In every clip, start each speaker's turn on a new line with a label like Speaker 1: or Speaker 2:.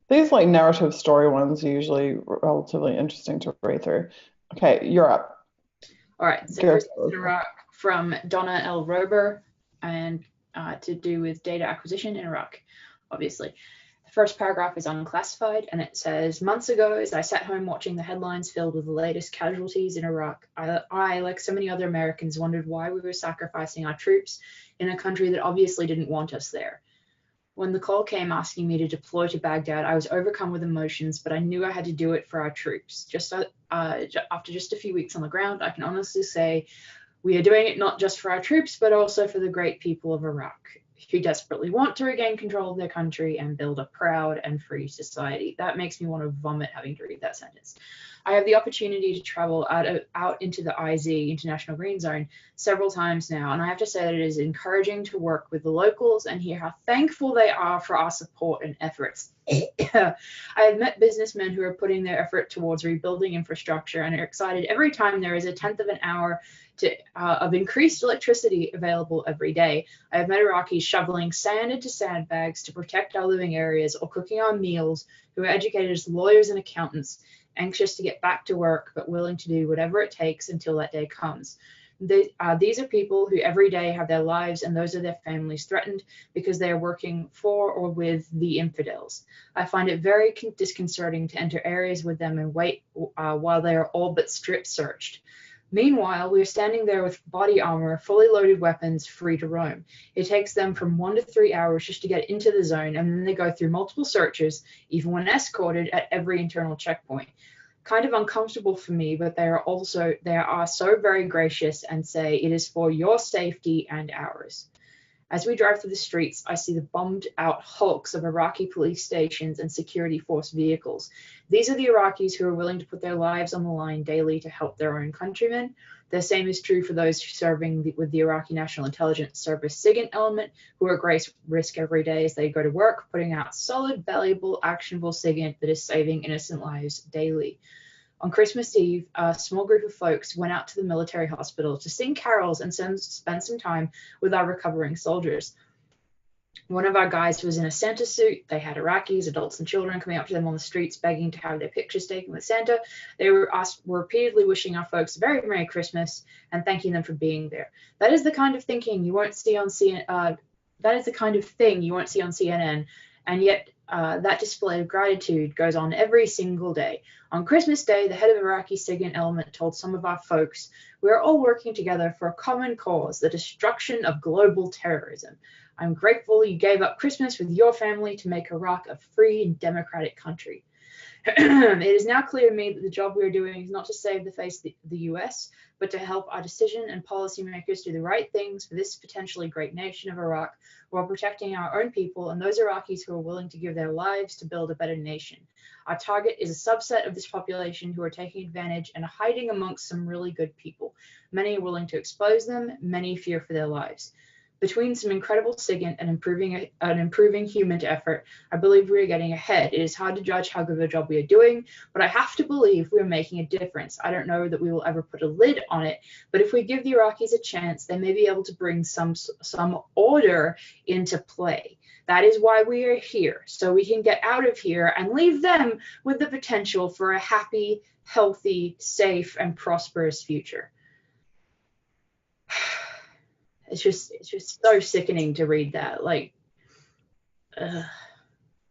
Speaker 1: These like narrative story ones are usually relatively interesting to read through. Okay, you're up.
Speaker 2: All right, so
Speaker 1: Go
Speaker 2: here's in
Speaker 1: for it.
Speaker 2: Iraq from Donna L. Rober, and to do with data acquisition in Iraq, obviously. The first paragraph is unclassified, and it says, months ago, as I sat home watching the headlines filled with the latest casualties in Iraq, like so many other Americans, wondered why we were sacrificing our troops in a country that obviously didn't want us there. When the call came asking me to deploy to Baghdad, I was overcome with emotions, but I knew I had to do it for our troops. After just a few weeks on the ground, I can honestly say we are doing it not just for our troops, but also for the great people of Iraq, who desperately want to regain control of their country and build a proud and free society. That makes me want to vomit having to read that sentence. I have the opportunity to travel out into the IZ, International Green Zone, several times now, and I have to say that it is encouraging to work with the locals and hear how thankful they are for our support and efforts. I have met businessmen who are putting their effort towards rebuilding infrastructure and are excited every time there is a tenth of an hour of increased electricity available every day. I have met Iraqis shoveling sand into sandbags to protect our living areas or cooking our meals, who are educated as lawyers and accountants, anxious to get back to work but willing to do whatever it takes until that day comes. These are people who every day have their lives and those of their families threatened because they are working for or with the infidels. I find it very disconcerting to enter areas with them and wait while they are all but strip searched. Meanwhile, we are standing there with body armor, fully loaded weapons, free to roam. It takes them from 1 to 3 hours just to get into the zone, and then they go through multiple searches, even when escorted, at every internal checkpoint. Kind of uncomfortable for me, but they are so very gracious and say it is for your safety and ours. As we drive through the streets, I see the bombed out hulks of Iraqi police stations and security force vehicles. These are the Iraqis who are willing to put their lives on the line daily to help their own countrymen. The same is true for those serving with the Iraqi National Intelligence Service SIGINT element, who are at great risk every day as they go to work, putting out solid, valuable, actionable SIGINT that is saving innocent lives daily. On Christmas Eve, a small group of folks went out to the military hospital to sing carols and spend some time with our recovering soldiers. One of our guys was in a Santa suit. They had Iraqis, adults and children, coming up to them on the streets begging to have their pictures taken with Santa. They were repeatedly wishing our folks a very Merry Christmas and thanking them for being there. That is the kind of thinking you won't see on CNN. That is the kind of thing you won't see on CNN, and yet that display of gratitude goes on every single day. On Christmas Day, the head of Iraqi SIGINT element told some of our folks, "We are all working together for a common cause, the destruction of global terrorism. I'm grateful you gave up Christmas with your family to make Iraq a free and democratic country." It is now clear to me that the job we are doing is not to save the face of the US, but to help our decision and policymakers do the right things for this potentially great nation of Iraq, while protecting our own people and those Iraqis who are willing to give their lives to build a better nation. Our target is a subset of this population who are taking advantage and are hiding amongst some really good people. Many are willing to expose them, many fear for their lives. Between some incredible SIGINT and improving human effort, I believe we are getting ahead. It is hard to judge how good of a job we are doing, but I have to believe we are making a difference. I don't know that we will ever put a lid on it, but if we give the Iraqis a chance, they may be able to bring some order into play. That is why we are here, so we can get out of here and leave them with the potential for a happy, healthy, safe, and prosperous future. It's just so sickening to read that. Like,
Speaker 1: Yeah,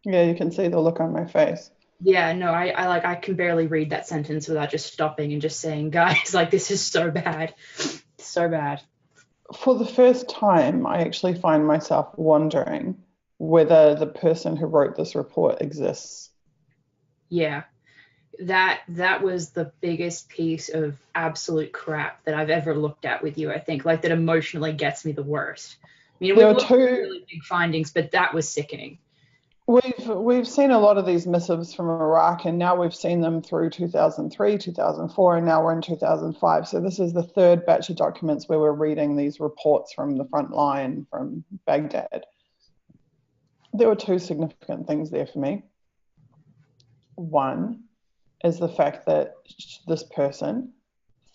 Speaker 1: you can see the look on my face.
Speaker 2: yeah, no, I can barely read that sentence without just stopping and just saying, guys, like this is so bad, so bad.
Speaker 1: For the first time, I actually find myself wondering whether the person who wrote this report exists.
Speaker 2: Yeah, that was the biggest piece of absolute crap that I've ever looked at with you. I think like that emotionally gets me the worst. I mean,
Speaker 1: There
Speaker 2: we've
Speaker 1: are
Speaker 2: looked at
Speaker 1: two.
Speaker 2: really big findings, but that was sickening.
Speaker 1: We've seen a lot of these missives from Iraq, and now we've seen them through 2003, 2004, and now we're in 2005. So this is the third batch of documents where we're reading these reports from the front line from Baghdad. There were two significant things there for me. One is the fact that this person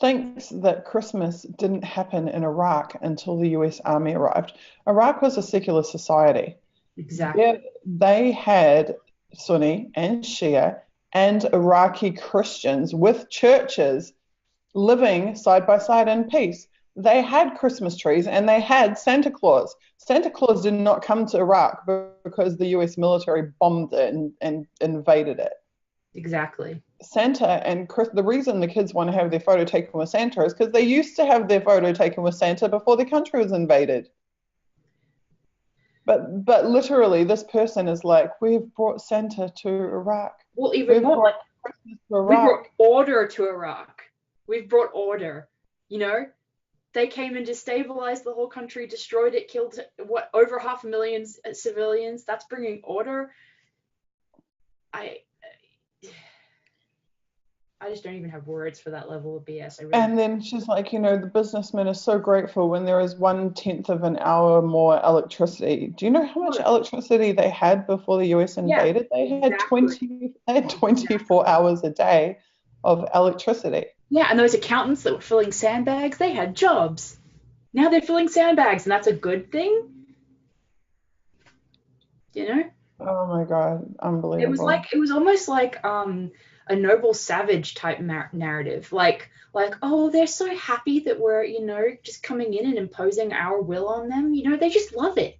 Speaker 1: thinks that Christmas didn't happen in Iraq until the US Army arrived. Iraq was a secular society.
Speaker 2: Exactly.
Speaker 1: They had Sunni and Shia, and Iraqi Christians with churches living side by side in peace. They had Christmas trees and they had Santa Claus. Santa Claus did not come to Iraq because the US military bombed it and invaded it.
Speaker 2: Exactly.
Speaker 1: Santa and Chris, the reason the kids want to have their photo taken with Santa is because they used to have their photo taken with Santa before the country was invaded. But literally, this person is like, we've brought Santa to Iraq.
Speaker 2: Well, even
Speaker 1: We've
Speaker 2: more, like,
Speaker 1: brought Christmas to
Speaker 2: we brought
Speaker 1: Iraq.
Speaker 2: order to Iraq. We've brought order. You know, they came and destabilized the whole country, destroyed it, killed what, over 500,000 civilians. That's bringing order. I just don't even have words for that level of BS.
Speaker 1: And then she's like, the businessmen are so grateful when there is 1/10 of an hour more electricity. Do you know how much electricity they had before the US invaded?
Speaker 2: Yeah,
Speaker 1: They had
Speaker 2: exactly.
Speaker 1: they had 24 hours a day of electricity.
Speaker 2: Yeah, and those accountants that were filling sandbags, they had jobs. Now they're filling sandbags, and that's a good thing. You know?
Speaker 1: Oh my God, unbelievable.
Speaker 2: It was almost like a noble savage type narrative. Like, oh, they're so happy that we're, just coming in and imposing our will on them. They just love it.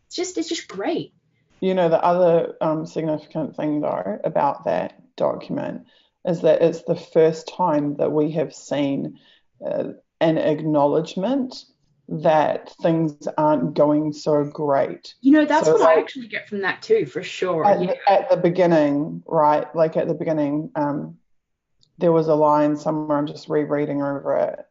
Speaker 2: It's just great.
Speaker 1: The other significant thing, though, about that document is that it's the first time that we have seen an acknowledgement that things aren't going so great.
Speaker 2: That's what I actually get from that too, for sure.
Speaker 1: At the beginning, right? Like at the beginning, there was a line somewhere, I'm just rereading over it,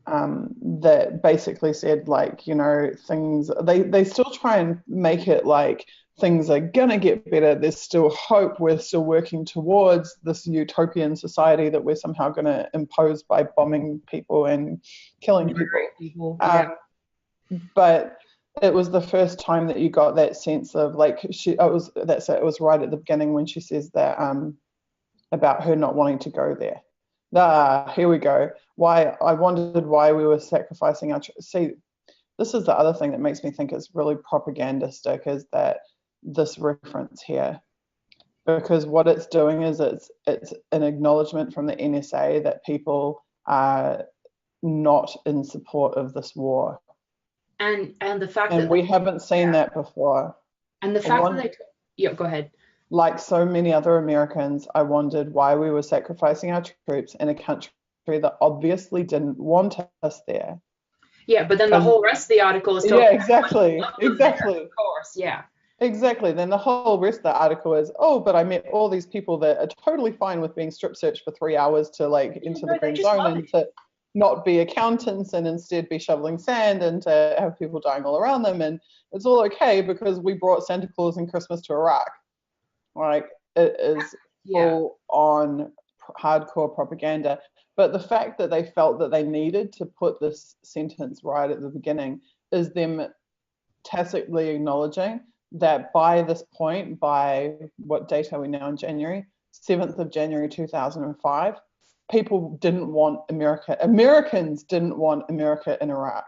Speaker 1: that basically said, like, things, they still try and make it like things are gonna get better, there's still hope, we're still working towards this utopian society that we're somehow going to impose by bombing people and killing people.
Speaker 2: Yeah.
Speaker 1: But it was the first time that you got that sense of, like, it was right at the beginning when she says that about her not wanting to go there. Here we go. Why I wondered why we were sacrificing our. See, this is the other thing that makes me think it's really propagandistic, is that this reference here, because what it's doing is it's an acknowledgement from the NSA that people are not in support of this war.
Speaker 2: And the fact
Speaker 1: that we haven't seen that before.
Speaker 2: And the fact that yeah, go ahead.
Speaker 1: Like so many other Americans, I wondered why we were sacrificing our troops in a country that obviously didn't want us there.
Speaker 2: Yeah, but then the whole rest of the article is talking.
Speaker 1: Yeah, exactly. Exactly.
Speaker 2: Of course, yeah.
Speaker 1: Exactly. Then the whole rest of the article is, oh, but I met all these people that are totally fine with being strip searched for 3 hours to enter the green zone and to not be accountants and instead be shoveling sand and to have people dying all around them. And it's all okay because we brought Santa Claus and Christmas to Iraq. Like, it is full on hardcore propaganda. But the fact that they felt that they needed to put this sentence right at the beginning is them tacitly acknowledging that by this point, by what date are we now in January? 7th of January 2005, people didn't want America. Americans didn't want America in Iraq.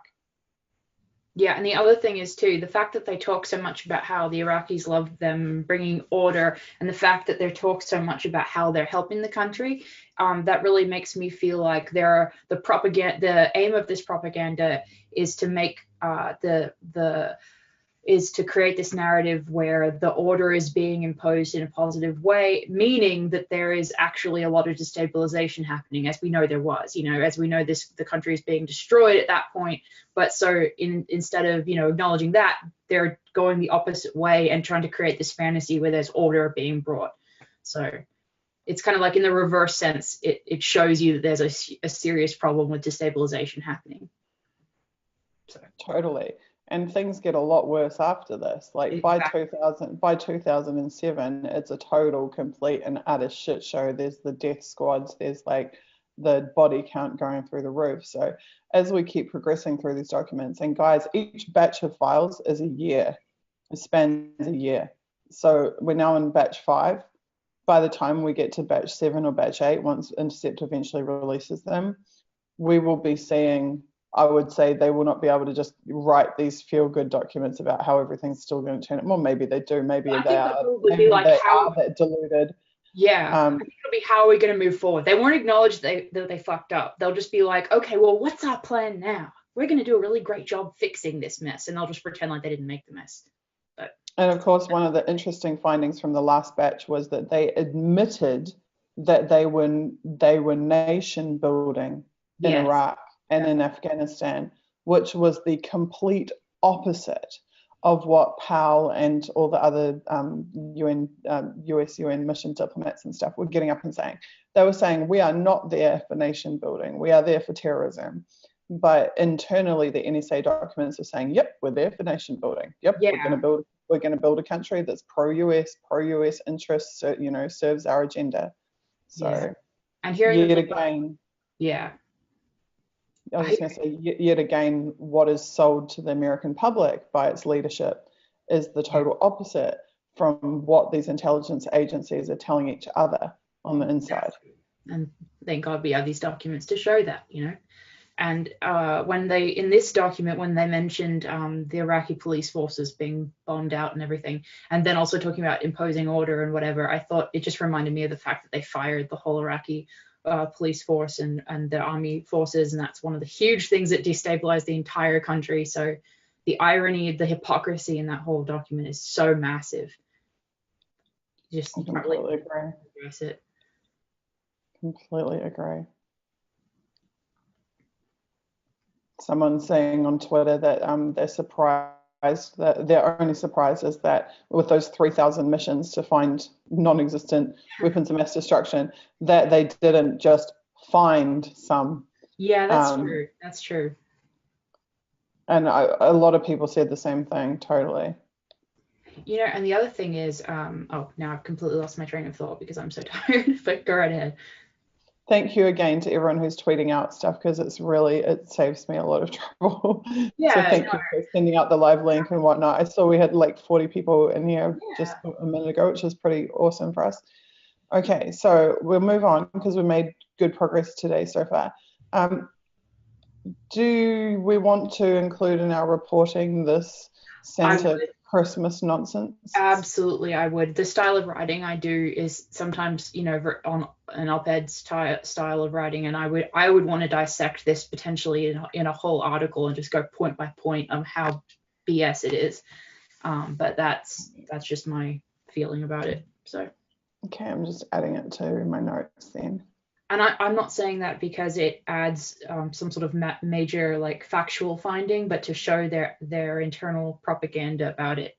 Speaker 2: Yeah, and the other thing is too, the fact that they talk so much about how the Iraqis love them bringing order, and the fact that they talk so much about how they're helping the country, that really makes me feel like the aim of this propaganda is to make is to create this narrative where the order is being imposed in a positive way, meaning that there is actually a lot of destabilization happening, as we know there was, as we know the country is being destroyed at that point. But so instead of, acknowledging that, they're going the opposite way and trying to create this fantasy where there's order being brought. So it's kind of like in the reverse sense, it shows you that there's a serious problem with destabilization happening.
Speaker 1: So. Totally. And things get a lot worse after this. Like by 2007, it's a total, complete and utter shit show. There's the death squads. There's like the body count going through the roof. So as we keep progressing through these documents, and guys, each batch of files is a year. It spans a year. So we're now in batch 5. By the time we get to batch 7 or batch 8, once Intercept eventually releases them, we will be seeing I would say they will not be able to just write these feel-good documents about how everything's still going to turn. Well, maybe they do. Maybe
Speaker 2: I
Speaker 1: they
Speaker 2: think
Speaker 1: are.
Speaker 2: they'll probably
Speaker 1: Maybe
Speaker 2: be like,
Speaker 1: they
Speaker 2: how,
Speaker 1: are that deluded.
Speaker 2: yeah, I think it'll be, how are we going to move forward? They won't acknowledge that they fucked up. They'll just be like, okay, well, what's our plan now? We're going to do a really great job fixing this mess, and they'll just pretend like they didn't make the mess. But
Speaker 1: And of course, one of the interesting findings from the last batch was that they admitted that they were nation building in
Speaker 2: yes,
Speaker 1: Iraq and in Afghanistan, which was the complete opposite of what Powell and all the other US UN mission diplomats and stuff were getting up and saying. They were saying, we are not there for nation building, we are there for terrorism. But internally, the NSA documents are saying, yep, we're there for nation building. Yep,
Speaker 2: yeah,
Speaker 1: we're going to build a country that's pro-US interests, serves our agenda. So,
Speaker 2: yeah. And hearing
Speaker 1: yet again,
Speaker 2: yeah,
Speaker 1: I was just going to say, yet again, what is sold to the American public by its leadership is the total opposite from what these intelligence agencies are telling each other on the inside.
Speaker 2: And thank God we have these documents to show that, And when they, in this document, when they mentioned the Iraqi police forces being bombed out and everything, and then also talking about imposing order and whatever, I thought it just reminded me of the fact that they fired the whole Iraqi police force and the army forces, and that's one of the huge things that destabilized the entire country. So the irony, the hypocrisy in that whole document is so massive. Just
Speaker 1: I completely agree.
Speaker 2: Address it.
Speaker 1: Completely agree. Someone saying on Twitter that they're surprised, that their only surprise is that with those 3,000 missions to find non-existent weapons of mass destruction, that they didn't just find some.
Speaker 2: Yeah, that's true. That's true.
Speaker 1: And a lot of people said the same thing, totally.
Speaker 2: And the other thing is, now I've completely lost my train of thought because I'm so tired, but go right ahead.
Speaker 1: Thank you again to everyone who's tweeting out stuff, because it saves me a lot of trouble.
Speaker 2: Yeah.
Speaker 1: So thank you for sending out the live link and whatnot. I saw we had like 40 people in here just a minute ago, which is pretty awesome for us. Okay, so we'll move on because we made good progress today so far. Do we want to include in our reporting this Santa Christmas nonsense?
Speaker 2: Absolutely, I would. The style of writing I do is sometimes, on an op-ed style of writing, and I would want to dissect this potentially in a whole article and just go point by point on how BS it is. But that's just my feeling about it. So.
Speaker 1: Okay, I'm just adding it to my notes then.
Speaker 2: And I'm not saying that because it adds some sort of major like factual finding, but to show their internal propaganda about it.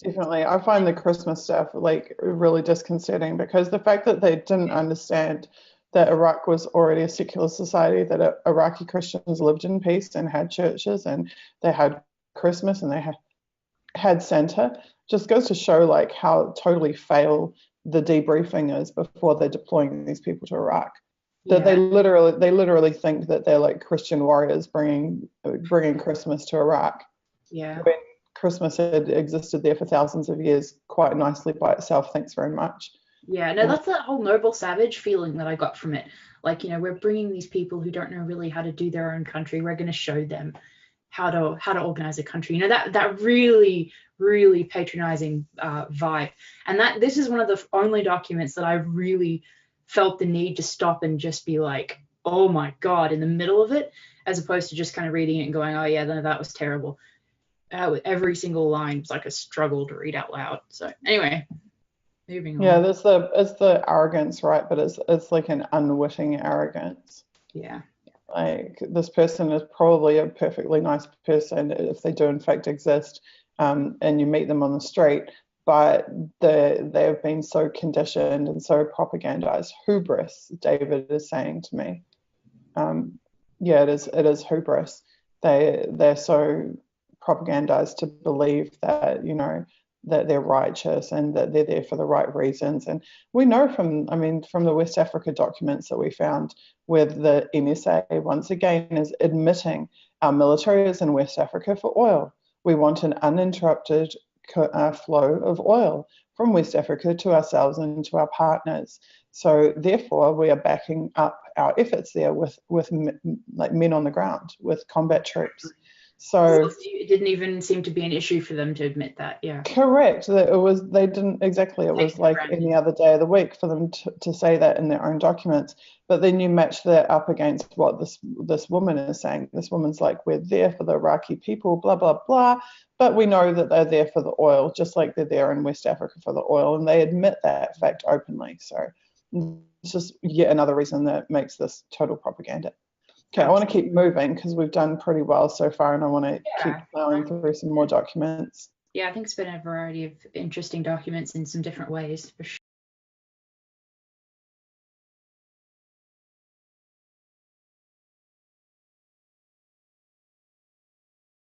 Speaker 1: Definitely. I find the Christmas stuff like really disconcerting, because the fact that they didn't understand that Iraq was already a secular society, that Iraqi Christians lived in peace and had churches and they had Christmas and they had Santa, just goes to show like how totally fail the debriefing is before they're deploying these people to Iraq. That they literally think that they're like Christian warriors bringing Christmas to Iraq.
Speaker 2: Yeah.
Speaker 1: When Christmas had existed there for thousands of years quite nicely by itself. Thanks very much.
Speaker 2: Yeah, no, that's that whole noble savage feeling that I got from it. Like, we're bringing these people who don't know really how to do their own country. We're going to show them how to organize a country. That really, really patronizing vibe. And this is one of the only documents that I really felt the need to stop and just be like, oh my God, in the middle of it, as opposed to just kind of reading it and going, oh yeah, that was terrible. Every single line was like a struggle to read out loud. So anyway, moving on.
Speaker 1: Yeah, it's the arrogance, right? But it's like an unwitting arrogance.
Speaker 2: Yeah.
Speaker 1: Like, this person is probably a perfectly nice person if they do in fact exist, and you meet them on the street, but they have been so conditioned and so propagandized. Hubris, David is saying to me. Yeah, it is hubris. They're so propagandized to believe that that they're righteous and that they're there for the right reasons. And we know from the West Africa documents that we found, where the NSA once again is admitting our military is in West Africa for oil. We want an uninterrupted flow of oil from West Africa to ourselves and to our partners. So therefore, we are backing up our efforts there with like men on the ground, with combat troops. So
Speaker 2: it didn't even seem to be an issue for them to admit that. Yeah.
Speaker 1: Correct. It was, they didn't exactly, it was like any other day of the week for them to say that in their own documents. But then you match that up against what this woman is saying. This woman's like, we're there for the Iraqi people, blah, blah, blah. But we know that they're there for the oil, just like they're there in West Africa for the oil. And they admit that fact openly. So it's just yet another reason that makes this total propaganda. Okay, I want to keep moving because we've done pretty well so far, and I want to keep plowing through some more documents.
Speaker 2: Yeah, I think it's been a variety of interesting documents in some different ways, for sure.